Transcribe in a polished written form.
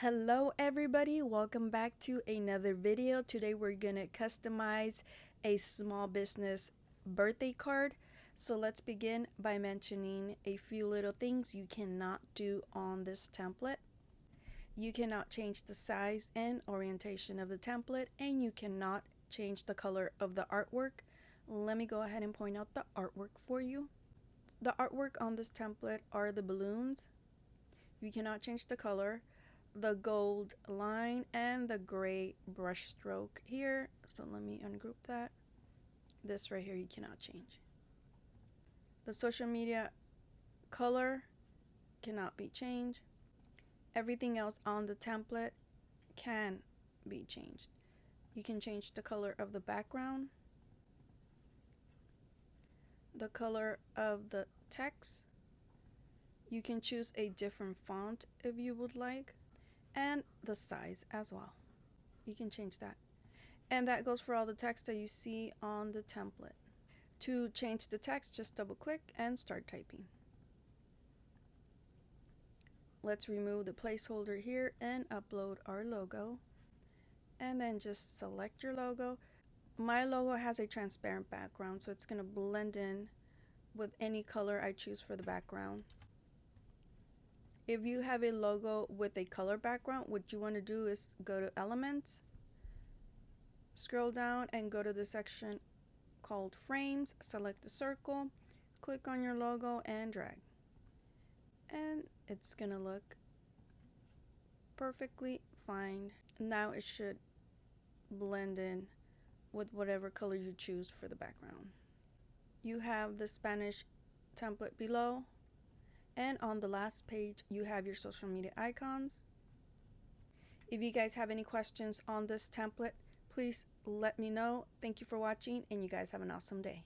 Hello everybody, welcome back to another video. Today we're gonna customize a small business birthday card. So let's begin by mentioning a few little things you cannot do on this template. You cannot change the size and orientation of the template, and you cannot change the color of the artwork. Let me go ahead and point out the artwork for you. The artwork on this template are the balloons. You cannot change the color, the gold line, and the gray brush stroke here. So let me ungroup that. This right here you cannot change. The social media color cannot be changed. Everything else on the template can be changed. You can change the color of the background, the color of the text. You can choose a different font if you would like, and the size as well. You can change that. And that goes for all the text that you see on the template. To change the text, just double click and start typing. Let's remove the placeholder here and upload our logo. And then just select your logo. My logo has a transparent background, so it's gonna blend in with any color I choose for the background. If you have a logo with a color background, what you want to do is go to Elements, scroll down and go to the section called Frames, select the circle, click on your logo and drag. And it's gonna look perfectly fine. Now it should blend in with whatever color you choose for the background. You have the Spanish template below. And on the last page, you have your social media icons. If you guys have any questions on this template, please let me know. Thank you for watching, and you guys have an awesome day.